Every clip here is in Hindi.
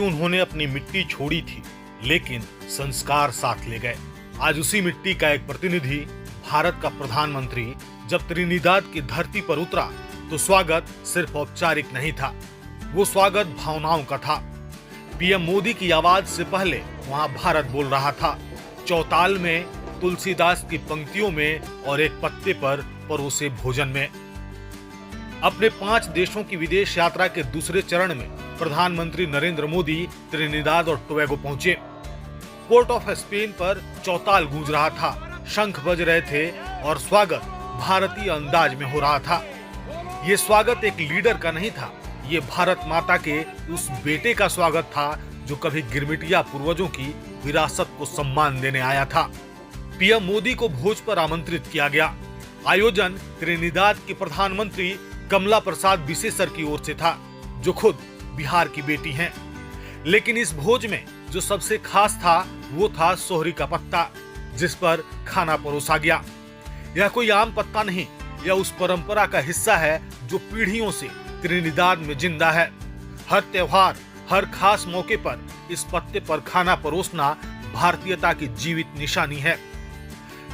उन्होंने अपनी मिट्टी छोड़ी थी, लेकिन संस्कार साथ ले गए। आज उसी मिट्टी का एक प्रतिनिधि, भारत का प्रधानमंत्री, जब त्रिनिदाद की धरती पर उतरा तो स्वागत सिर्फ औपचारिक नहीं था, वो स्वागत भावनाओं का था। पीएम मोदी की आवाज से पहले वहां भारत बोल रहा था, चौताल में, तुलसीदास की पंक्तियों में और एक पत्ते पर परोसे भोजन में। अपने 5 देशों की विदेश यात्रा के दूसरे चरण में प्रधानमंत्री नरेंद्र मोदी त्रिनिदाद और टोबैगो पहुंचे। पोर्ट ऑफ स्पेन पर चौताल गूंज रहा था, शंख बज रहे थे और स्वागत भारतीय अंदाज में हो रहा था। ये स्वागत एक लीडर का नहीं था, ये भारत माता के उस बेटे का स्वागत था जो कभी गिरमिटिया पूर्वजों की विरासत को सम्मान देने आया था। पीएम मोदी को भोज पर आमंत्रित किया गया। आयोजन त्रिनिदाद की प्रधानमंत्री कमला प्रसाद बिसेसर की ओर से था, जो खुद बिहार की बेटी हैं। लेकिन इस भोज में जो सबसे खास था वो था सोहरी का पत्ता, जिस पर खाना परोसा गया। यह कोई आम पत्ता नहीं, यह उस परंपरा का हिस्सा है जो पीढ़ियों से त्रिनिदाद में जिंदा है। हर त्योहार, हर खास मौके पर इस पत्ते पर खाना परोसना भारतीयता की जीवित निशानी है।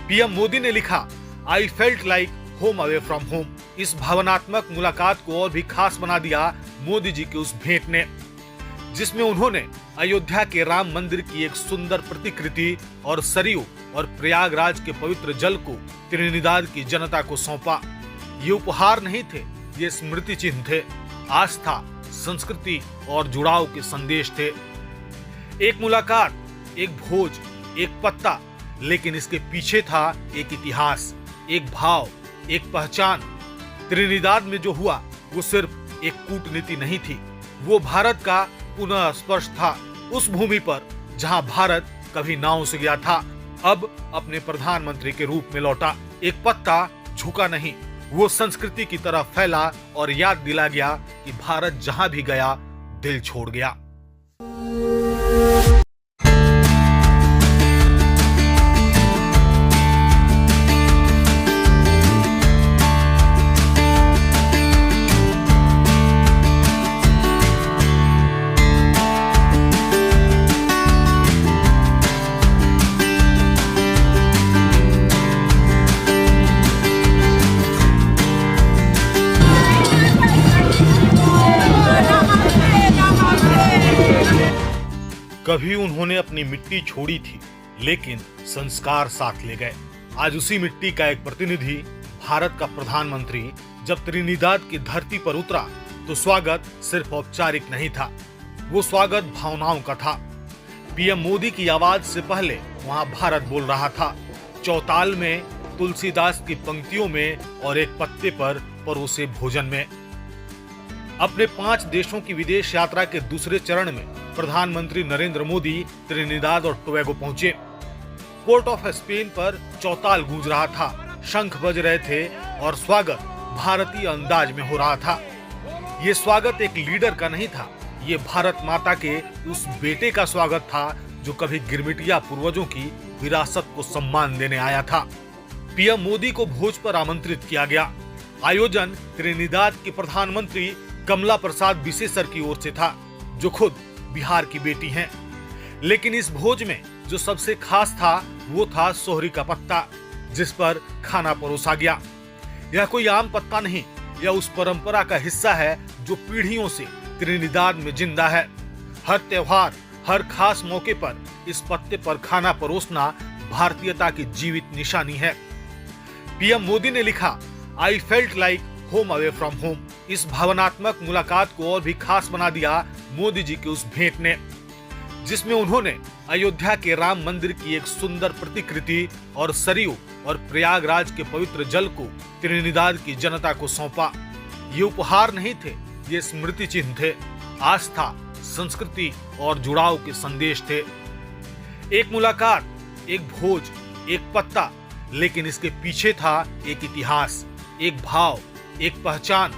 पीएम मोदी ने लिखा, I felt like home away from home. इस भावनात्मक मुलाकात को और भी खास बना दिया मोदी जी की उस भेंट ने, जिसमें उन्होंने अयोध्या के राम मंदिर की एक सुंदर प्रतिकृति और सरयू और प्रयागराज के पवित्र जल को त्रिनिदाद की जनता को सौंपा। ये उपहार नहीं थे, ये स्मृति चिन्ह थे, आस्था, संस्कृति और जुड़ाव के संदेश थे। एक मुलाकात, एक भोज, एक पत्ता, लेकिन इसके पीछे था एक इतिहास, एक भाव, एक पहचान। त्रिनिदाद में जो हुआ वो सिर्फ एक कूटनीति नहीं थी, वो भारत का पुनः स्पर्श था, उस भूमि पर जहां भारत कभी नाव से गया था, अब अपने प्रधानमंत्री के रूप में लौटा। एक पत्ता झुका नहीं, वो संस्कृति की तरफ फैला और याद दिला गया कि भारत जहां भी गया दिल छोड़ गया। कभी उन्होंने अपनी मिट्टी छोड़ी थी, लेकिन संस्कार साथ ले गए। आज उसी मिट्टी का एक प्रतिनिधि, भारत का प्रधानमंत्री, जब त्रिनिदाद की धरती पर उतरा तो स्वागत सिर्फ औपचारिक नहीं था, वो स्वागत भावनाओं का था। पीएम मोदी की आवाज से पहले वहां भारत बोल रहा था, चौताल में, तुलसीदास की पंक्तियों में और एक पत्ते पर परोसे भोजन में। अपने 5 देशों की विदेश यात्रा के दूसरे चरण में प्रधानमंत्री नरेंद्र मोदी त्रिनिदाद और टोबैगो पहुंचे। पोर्ट ऑफ स्पेन पर चौताल गूंज रहा था, शंख बज रहे थे और स्वागत भारतीय अंदाज में हो रहा था। ये स्वागत एक लीडर का नहीं था, ये भारत माता के उस बेटे का स्वागत था जो कभी गिरमिटिया पूर्वजों की विरासत को सम्मान देने आया था। पीएम मोदी को भोज पर आमंत्रित किया गया। आयोजन त्रिनिदाद की प्रधानमंत्री कमला प्रसाद बिसेसर की ओर से था, जो खुद बिहार की बेटी हैं। लेकिन इस भोज में जो सबसे खास था वो था सोहरी का पत्ता, जिस पर खाना परोसा गया। यह कोई आम पत्ता नहीं, यह उस परंपरा का हिस्सा है जो पीढ़ियों से त्रिनिदाद में जिंदा है। हर त्योहार, हर खास मौके पर इस पत्ते पर खाना परोसना भारतीयता की जीवित निशानी है। पीएम मोदी ने लिखा, I felt like home away from home. इस भावनात्मक मुलाकात को और भी खास बना दिया मोदी जी की उस भेंट ने, जिसमें उन्होंने अयोध्या के राम मंदिर की एक सुंदर प्रतिकृति और सरयू और प्रयागराज के पवित्र जल को त्रिनिदाद की जनता को सौंपा। ये उपहार नहीं थे, ये स्मृति चिन्ह थे, आस्था, संस्कृति और जुड़ाव के संदेश थे। एक मुलाकात, एक भोज, एक पत्ता, लेकिन इसके पीछे था एक इतिहास, एक भाव, एक पहचान।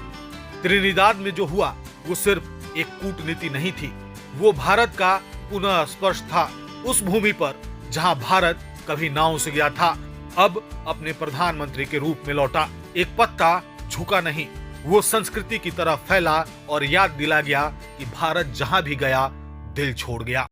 त्रिनिदाद में जो हुआ वो सिर्फ एक कूटनीति नहीं थी, वो भारत का पुनः स्पर्श था, उस भूमि पर जहां भारत कभी नाव से गया था, अब अपने प्रधानमंत्री के रूप में लौटा। एक पत्ता झुका नहीं, वो संस्कृति की तरफ फैला और याद दिला गया कि भारत जहां भी गया दिल छोड़ गया।